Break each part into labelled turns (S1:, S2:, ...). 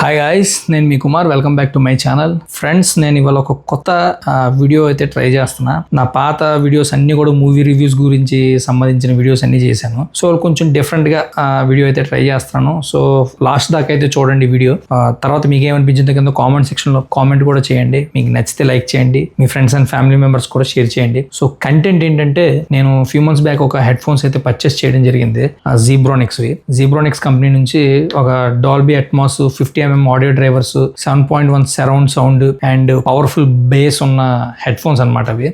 S1: Hi guys, నేను మీ Kumar. Welcome back to my channel. Friends, నేను ఇవాళ ఒక కొత్త వీడియో అయితే ట్రై చేస్తున్నా. నా పాత వీడియోస్ అన్ని కూడా మూవీ రివ్యూస్ గురించి సంబంధించిన వీడియోస్ అన్ని చేశాను. సో కొంచెం డిఫరెంట్ గా వీడియో అయితే ట్రై చేస్తున్నాను. సో లాస్ట్ దాకా అయితే చూడండి వీడియో. తర్వాత మీకు ఏమనిపించింది కింద కామెంట్ సెక్షన్ లో కామెంట్ కూడా చేయండి. మీకు నచ్చితే లైక్ చేయండి, మీ ఫ్రెండ్స్ అండ్ ఫ్యామిలీ మెంబర్స్ కూడా షేర్ చేయండి. సో కంటెంట్ ఏంటంటే, నేను ఫ్యూ మంత్స్ బ్యాక్ ఒక హెడ్ ఫోన్స్ అయితే పర్చేస్ చేయడం జరిగింది. జీబ్రానిక్స్ కంపెనీ నుంచి ఒక Dolby Atmos 50mm audio drivers, 7.1 surround sound and powerful base ఉన్న హెడ్ ఫోన్స్ అనమాట. అవి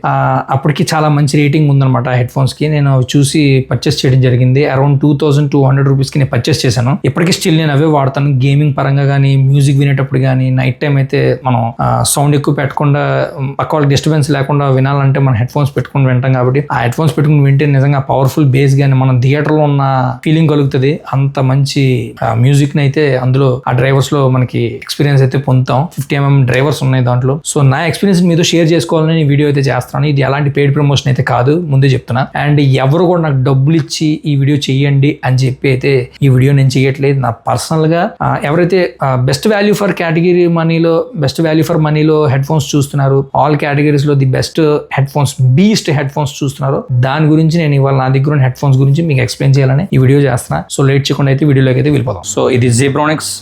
S1: అప్పటికి చాలా మంచి రేటింగ్ ఉందన్నమాట హెడ్ ఫోన్స్ కి. నేను చూసి పర్చేస్ చేయడం జరిగింది. అరౌండ్ 2200 రూపీస్ కి నేను పర్చేస్ చేశాను. ఇప్పటికీ స్టిల్ నేను అవే వాడతాను. గేమింగ్ పరంగా కానీ, మ్యూజిక్ వినేటప్పుడు కానీ, నైట్ టైం అయితే మనం సౌండ్ ఎక్కువ పెట్టకుండా, పక్క వాళ్ళకి డిస్టర్బెన్స్ లేకుండా వినాలంటే మనం హెడ్ ఫోన్స్ పెట్టుకుని వింటాం. కాబట్టి ఆ హెడ్ ఫోన్స్ పెట్టుకుని వింటే నిజంగా పవర్ఫుల్ బేస్ కానీ మనం థియేటర్ లో ఉన్న ఫీలింగ్ కలుగుతుంది. అంత మంచి మ్యూజిక్ ని అయితే అందులో ఆ డ్రైవర్స్ లో మనకి ఎక్స్పీరియన్స్ అయితే పొందుతాం. 50mm డ్రైవర్స్ ఉన్నాయి దాంట్లో. సో నా ఎక్స్పీరియన్స్ మీతో షేర్ చేసుకోవాలని వీడియో అయితే చేస్తున్నాను. ఇది ఎలాంటి పెయిడ్ ప్రమోషన్ అయితే కాదు, ముందే చెప్తున్నా. అండ్ ఎవరు కూడా నాకు డబ్బులు ఇచ్చి ఈ వీడియో చెయ్యండి అని చెప్పి అయితే ఈ వీడియో నేను చేయట్లేదు. నా పర్సనల్ గా ఎవరైతే బెస్ట్ వాల్యూ ఫర్ కేటగిరీ మనీలో హెడ్ ఫోన్స్ చూస్తున్నారు, ఆల్ కేటగిరీస్ లో the best head phones, beast head phones చూస్తున్నారు, దాని గురించి నేను ఇవాళ నా దగ్గర ఉన్న హెడ్ ఫోన్స్ గురించి మీకు ఎక్స్ప్లెయిన్ చేయాలని ఈ వీడియో చేస్తున్నా. సో లేట్ చేయకుండా అయితే వీడియోలోకి అయితే వెళ్ళిపోదాం. సో ఇది జీబ్రానిక్స్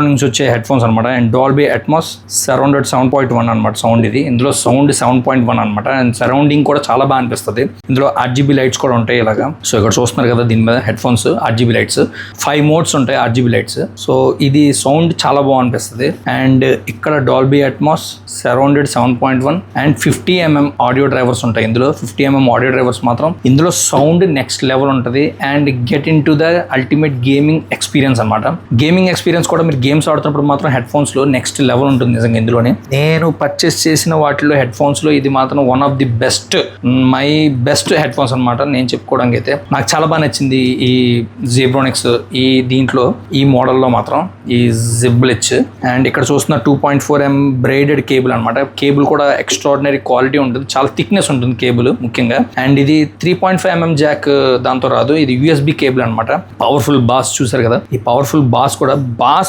S1: నుంచి వచ్చే హెడ్ ఫోన్స్ అనమాట. అండ్ డాల్బీ అట్మాస్ సరౌండెడ్ 7.1 అనమాట సౌండ్. ఇది ఇందులో సౌండ్ 7.1 అనమాట. అండ్ సరౌండింగ్ కూడా చాలా బాగా అనిపిస్తుంది. ఇందులో RGB లైట్స్ కూడా ఉంటాయి ఇలాగా. సో ఇక్కడ చూస్తున్నారు కదా, దీని మీద head phones RGB lights, 5 modes ఉంటాయి RGB లైట్స్. సో ఇది సౌండ్ చాలా బాగా అనిపిస్తుంది. అండ్ ఇక్కడ Dolby Atmos surrounded 7.1 and 50mm audio drivers ఉంటాయి. ఇందులో 50mm ఆడియో డ్రైవర్స్ మాత్రం ఇందులో సౌండ్ నెక్స్ట్ లెవెల్ ఉంటుంది. And get in to the ultimate gaming experience అనమాట. గేమింగ్ ఎక్స్పీరియన్స్ కూడా మీరు గేమ్స్ ఆడుతున్నప్పుడు మాత్రం హెడ్ ఫోన్స్ లో నెక్స్ట్ లెవెల్ ఉంటుంది నిజంగా. ఇందులోనే నేను పర్చేస్ చేసిన వాటిలో హెడ్ ఫోన్స్ లో ఇది మాత్రం one of the best, my best head phones అనమాట నేను చెప్పుకోవడానికి అయితే. నాకు చాలా బాగా నచ్చింది ఈ జీబ్రానిక్స్ దీంట్లో ఈ మోడల్లో మాత్రం ఈ జిబ్లిచ్. అండ్ ఇక్కడ చూస్తున్న 2.4mm బ్రైడెడ్ కేబుల్ అనమాట. కేబుల్ కూడా ఎక్స్ట్రాడినరీ క్వాలిటీ ఉంటుంది, చాలా థిక్నెస్ ఉంటుంది కేబుల్ ముఖ్యంగా. అండ్ ఇది 3.5mm జాక్ దాంతో రాదు, ఇది USB కేబుల్ అనమాట. పవర్ఫుల్ బాస్ చూసారు కదా, ఈ పవర్ఫుల్ బాస్ కూడా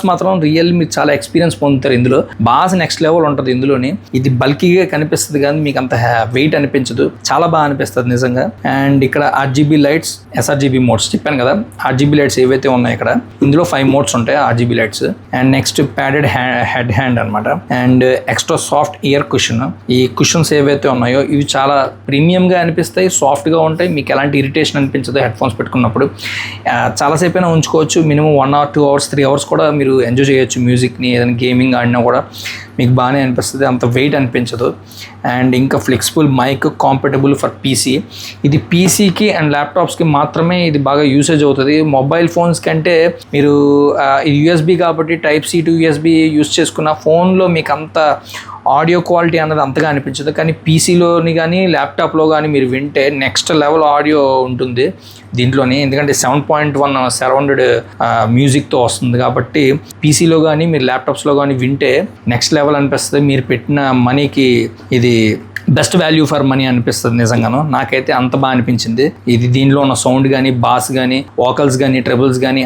S1: మాత్రం రియల్ మీరు చాలా ఎక్స్పీరియన్స్ పొందుతారు. ఇందులో బాస్ నెక్స్ట్ లెవెల్ ఉంటుంది ఇందులోని. ఇది బల్కీగా కనిపిస్తుంది కానీ మీకు అంత వెయిట్ అనిపించదు, చాలా బాగా అనిపిస్తుంది నిజంగా. అండ్ ఇక్కడ RGB లైట్స్, sRGB మోడ్స్ చెప్పాను కదా, RGB లైట్స్ ఏవైతే ఉన్నాయి ఇక్కడ, ఇందులో 5 మోడ్స్ ఉంటాయి RGB lights. And next padded head band అనమాట. And extra soft ear cushion. ఈ కుషన్స్ ఏవైతే ఉన్నాయో ఇవి చాలా ప్రీమియం గా అనిపిస్తాయి, సాఫ్ట్ గా ఉంటాయి, మీకు ఎలాంటి ఇరిటేషన్ అనిపించదు హెడ్ ఫోన్స్ పెట్టుకున్నప్పుడు. చాలాసేపు అయినా ఉంచుకోవచ్చు, మినిమం 1 or 2 hours 3 hours కూడా మీరు ఎంజాయ్ చేయొచ్చు మ్యూజిక్ని. ఏదైనా గేమింగ్ ఆడినా కూడా మీకు బాగానే అనిపిస్తుంది, అంత వెయిట్ అనిపించదు. అండ్ ఇంకా flexible mic, compatible for PC. ఇది PCకి అండ్ ల్యాప్టాప్స్కి మాత్రమే ఇది బాగా యూసేజ్ అవుతుంది. మొబైల్ ఫోన్స్ కంటే మీరు ఇది USB కాబట్టి Type-C to USB యూస్ చేసుకున్న ఫోన్లో మీకు అంత ఆడియో క్వాలిటీ అన్నది అంతగా అనిపించదు. కానీ PCలోని కానీ ల్యాప్టాప్లో కానీ మీరు వింటే నెక్స్ట్ లెవెల్ ఆడియో ఉంటుంది దీంట్లోని. ఎందుకంటే 7.1 సరౌండెడ్ మ్యూజిక్తో వస్తుంది కాబట్టి PCలో కానీ మీరు ల్యాప్టాప్స్లో కానీ వింటే నెక్స్ట్ లెవెల్ అనిపిస్తుంది. మీరు పెట్టిన మనీకి ఇది బెస్ట్ వాల్యూ ఫర్ మనీ అనిపిస్తుంది నిజంగాను. నాకైతే అంత బాగా అనిపించింది. ఇది దీనిలో ఉన్న సౌండ్ కానీ, బాస్ కానీ, వోకల్స్ కానీ, ట్రెబుల్స్ కానీ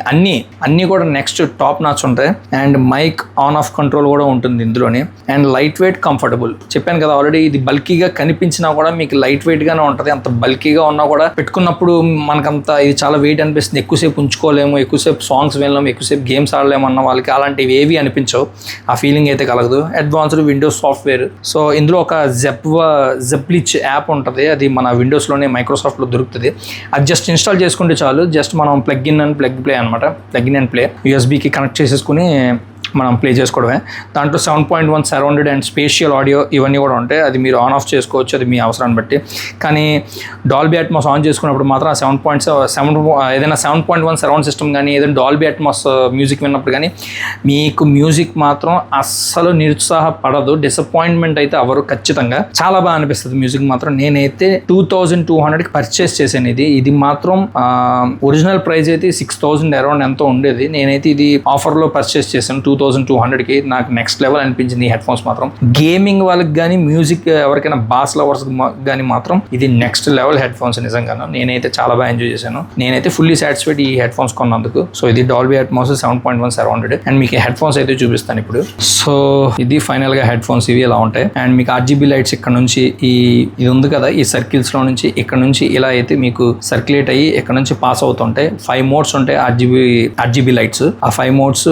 S1: అన్నీ కూడా నెక్స్ట్ టాప్ నాచ్ ఉంటాయి. And mic on off control కూడా ఉంటుంది ఇందులోనే. And light weight, comfortable. చెప్పాను కదా ఆల్రెడీ, ఇది బల్కీగా కనిపించినా కూడా మీకు లైట్ వెయిట్ గానే ఉంటుంది. అంత బల్కీగా ఉన్నా కూడా పెట్టుకున్నప్పుడు మనకంత ఇది చాలా వెయిట్ అనిపిస్తుంది. ఎక్కువసేపు ఉంచుకోలేము, ఎక్కువసేపు సాంగ్స్ వినలేము, ఎక్కువసేపు గేమ్స్ ఆడలేము అన్న వాళ్ళకి అలాంటివి ఏవి అనిపించవు, ఆ ఫీలింగ్ అయితే కలగదు. Advanced Windows software. సో ఇందులో ఒక జిబ్లిచ్ యాప్ ఉంటుంది, అది మన విండోస్లోనే మైక్రోసాఫ్ట్లో దొరుకుతుంది. అది జస్ట్ ఇన్స్టాల్ చేసుకుంటే చాలు. జస్ట్ మనం plug in and plug play అనమాట. ప్లగ్ ఇన్ అండ్ ప్లే USBకి కనెక్ట్ చేసేసుకుని మనం ప్లే చేసుకోవడమే. దాంట్లో 7.1 సరౌండెడ్ అండ్ స్పేషియల్ ఆడియో ఇవన్నీ కూడా ఉంటాయి. అది మీరు ఆన్ ఆఫ్ చేసుకోవచ్చు, అది మీ అవసరాన్ని బట్టి. కానీ డాల్బీ అట్మాస్ ఆన్ చేసుకున్నప్పుడు మాత్రం 7.7 ఏదైనా 7.1 సరౌండ్ సిస్టమ్ కానీ, ఏదైనా డాల్బీ అట్మాస్ మ్యూజిక్ విన్నప్పుడు కానీ మీకు మ్యూజిక్ మాత్రం అస్సలు నిరుత్సాహపడదు, డిసప్పాయింట్మెంట్ అయితే అవ్వరు ఖచ్చితంగా. చాలా బాగా అనిపిస్తుంది మ్యూజిక్ మాత్రం. నేనైతే 2200కి పర్చేస్ చేశాను. ఇది మాత్రం ఒరిజినల్ ప్రైస్ అయితే 6000 అరౌండ్ ఎంతో ఉండేది. నేనైతే ఇది ఆఫర్లో పర్చేస్ చేశాను. 2200కి నాకు నెక్స్ట్ లెవెల్ అనిపించింది ఈ హెడ్ ఫోన్స్ మాత్రం. గేమింగ్ వాళ్ళకి కానీ మ్యూజిక్ ఎవరికైనా బాస్ లవర్స్ కానీ మాత్రం ఇది నెక్స్ట్ లెవెల్ హెడ్ ఫోన్స్ నిజంగాను. నేనైతే చాలా బాగా ఎంజాయ్ చేశాను. నేనైతే ఫుల్లీ సాటిస్ఫైడ్ ఈ హెడ్ ఫోన్స్ కొన్నందుకు. సో ఇది డాల్బీ అట్మాస్ 7.1 సరౌండెడ్ అండ్ మీకు హెడ్ ఫోన్స్ అయితే చూపిస్తాను ఇప్పుడు. సో ఇది ఫైనల్ గా హెడ్ ఫోన్స్ ఇవి ఇలా ఉంటాయి. అండ్ మీకు RGB లైట్స్ ఇక్కడ నుంచి ఇది ఉంది కదా, ఈ సర్కిల్స్ లో నుంచి ఇక్కడ నుంచి ఇలా అయితే మీకు సర్క్యులేట్ అయ్యి ఇక్కడ నుంచి పాస్ అవుతుంటాయి. 5 మోడ్స్ ఉంటాయి RGB లైట్స్. ఆ 5 మోడ్స్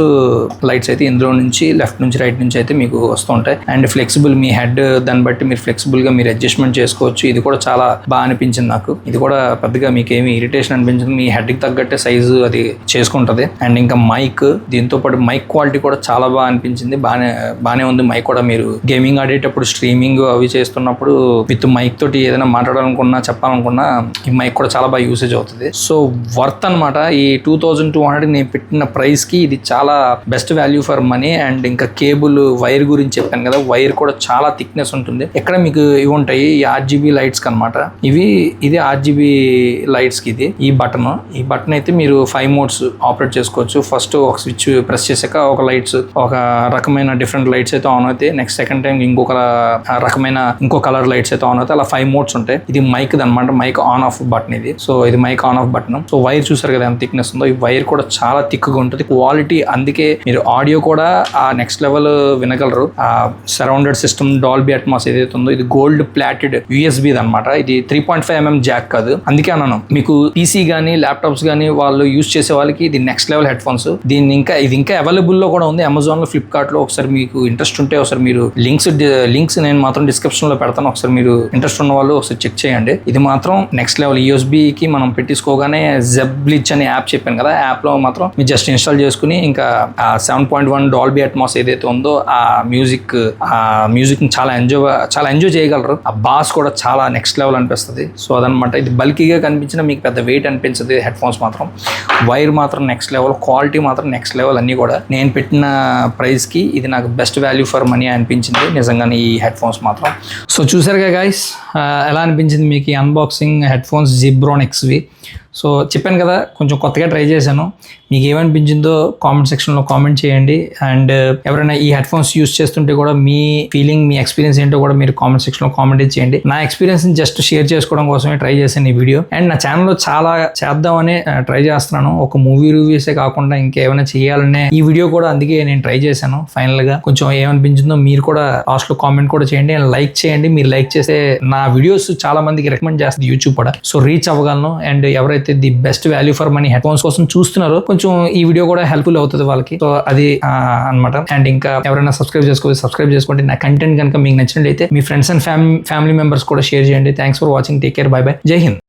S1: లైట్స్ అయితే ఇందులో నుంచి లెఫ్ట్ నుంచి రైట్ నుంచి అయితే మీకు వస్తుంటాయి. అండ్ ఫ్లెక్సిబుల్ మీ హెడ్ దాన్ని బట్టి మీరు ఫ్లెక్సిబుల్ గా మీరు అడ్జస్ట్మెంట్ చేసుకోవచ్చు. ఇది కూడా చాలా బాగా అనిపించింది నాకు. ఇది కూడా పెద్దగా మీకు ఏమి ఇరిటేషన్ అనిపించింది. మీ హెడ్ కి తగ్గట్టే సైజు అది చేసుకుంటది. అండ్ ఇంకా మైక్, దీంతో పాటు మైక్ క్వాలిటీ కూడా చాలా బాగా అనిపించింది. బాగానే ఉంది మైక్ కూడా. మీరు గేమింగ్ ఆడేటప్పుడు స్ట్రీమింగ్ అవి చేస్తున్నప్పుడు విత్ మైక్ తోటి ఏదైనా మాట్లాడాలనుకున్నా చెప్పాలనుకున్నా ఈ మైక్ కూడా చాలా బాగా యూసేజ్ అవుతుంది. సో వర్త్ అనమాట. ఈ 2200 నేను పెట్టిన ప్రైస్ కి ఇది చాలా best value for money. And ఇంకా కేబుల్ వైర్ గురించి చెప్పాను కదా, వైర్ కూడా చాలా థిక్నెస్ ఉంటుంది. ఎక్కడ మీకు ఇవి ఉంటాయి ఈ RGB లైట్స్ కనమాట. ఇది RGB లైట్స్ కి ఈ బటన్ అయితే మీరు 5 మోడ్స్ ఆపరేట్ చేసుకోవచ్చు. ఫస్ట్ ఒక స్విచ్ ప్రెస్ చేసాక ఒక లైట్స్ ఒక రకమైన డిఫరెంట్ లైట్స్ అయితే ఆన్ అవుతాయి. నెక్స్ట్ సెకండ్ టైం ఇంకొక రకమైన ఇంకో కలర్ లైట్స్ అయితే ఆన్ అవుతాయి. అలా 5 మోడ్స్ ఉంటాయి. ఇది మైక్ అనమాట, మైక్ ఆన్ ఆఫ్ బటన్ ఇది. సో ఇది mic on off button. So wire చూసారు కదా ఎంత థిక్నెస్ ఉందో. ఈ వైర్ కూడా చాలా థిక్ గా ఉంటుంది. క్వాలిటీ, అందుకే మీరు ఆడియో కూడా ఆ నెక్స్ట్ లెవెల్ వినగలరు. ఆ సరౌండెడ్ సిస్టమ్ డాల్బీ అట్మాస్ ఏదైతే ఉందో ఇది గోల్డ్ ప్లాటెడ్ USB అనమాట. ఇది 3.5mm జాక్ కాదు. అందుకే అన్నాను మీకు PC గానీ ల్యాప్టాప్స్ గానీ వాళ్ళు యూజ్ చేసే వాళ్ళకి ఇది నెక్స్ట్ లెవెల్ హెడ్ ఫోన్స్. ఇది ఇంకా అవైలబుల్ లో కూడా ఉంది అమెజాన్ లో, ఫ్లిప్కార్ట్ లో. ఒకసారి మీకు ఇంట్రెస్ట్ ఉంటే ఒకసారి మీరు లింక్స్ నేను మాత్రం డిస్క్రిప్షన్ లో పెడతాను. ఒకసారి మీరు ఇంట్రెస్ట్ ఉన్న వాళ్ళు ఒకసారి చెక్ చేయండి. ఇది మాత్రం నెక్స్ట్ లెవెల్. USB కి మనం పెట్టించుకోగానే Zeblitz అనే యాప్ చెప్పాను కదా, యాప్ లో మాత్రం మీరు జస్ట్ ఇన్స్టాల్ చేసుకుని ఇంకా 7.1 డాల్బీ అట్మాస్ ఏదైతే ఉందో ఆ మ్యూజిక్ ని చాలా ఎంజాయ్ చేయగలరు. ఆ బాస్ కూడా చాలా నెక్స్ట్ లెవెల్ అనిపిస్తుంది. సో అదనమాట. ఇది బల్కీగా కనిపించిన మీకు పెద్ద వెయిట్ అనిపించదు హెడ్ ఫోన్స్ మాత్రం. వైర్ మాత్రం నెక్స్ట్ లెవెల్, క్వాలిటీ మాత్రం నెక్స్ట్ లెవెల్. అన్ని కూడా నేను పెట్టిన ప్రైస్ కి ఇది నాకు బెస్ట్ వాల్యూ ఫర్ మనీ అనిపించింది నిజంగానే ఈ హెడ్ ఫోన్స్ మాత్రం. సో చూసారుగా గైస్, ఎలా అనిపించింది మీకు ఈ unboxing head phones Ghibran XV. So చెప్పాను కదా కొంచెం కొత్తగా ట్రై చేశాను. మీకు ఏమనిపించిందో కామెంట్ సెక్షన్లో కామెంట్ చేయండి. అండ్ ఎవరైనా ఈ హెడ్ ఫోన్స్ యూస్ చేస్తుంటే కూడా మీ ఫీలింగ్, మీ ఎక్స్పీరియన్స్ ఏంటో కూడా మీరు కామెంట్ సెక్షన్లో కామెంట్ చేయండి. నా ఎక్స్పీరియన్స్ని జస్ట్ షేర్ చేసుకోవడం కోసమే ట్రై చేశాను ఈ వీడియో. అండ్ నా ఛానల్లో చాలా చేద్దామని ట్రై చేస్తున్నాను. ఒక మూవీ రివ్యూసే కాకుండా ఇంకేమైనా చేయాలనే ఈ వీడియో కూడా అందుకే నేను ట్రై చేశాను. ఫైనల్గా కొంచెం ఏమనిపించిందో మీరు కూడా లాస్ట్లో కామెంట్ కూడా చేయండి. అండ్ లైక్ చేయండి. మీరు లైక్ చేస్తే నా వీడియోస్ చాలా మందికి రికమెండ్ చేస్తుంది యూట్యూబ్ కూడా. సో రీచ్ అవ్వగలను. అండ్ ఎవరైతే the best value for money headphones కోసం చూస్తున్నారో కొంచెం ఈ వీడియో కూడా హెల్ప్ఫుల్ అవుతుంది వాళ్ళకి. సో అది అన్నమాట. అండ్ ఇంకా ఎవరైనా సబ్స్క్రైబ్ చేసుకోండి. నా కంటెంట్ కనుక మీకు నచ్చినట్లయితే మీ ఫ్రెండ్స్ అండ్ ఫ్యామిలీ మెంబర్స్ కూడా షేర్ చేయండి. Thanks for watching. Take care. By by. జై హింద్.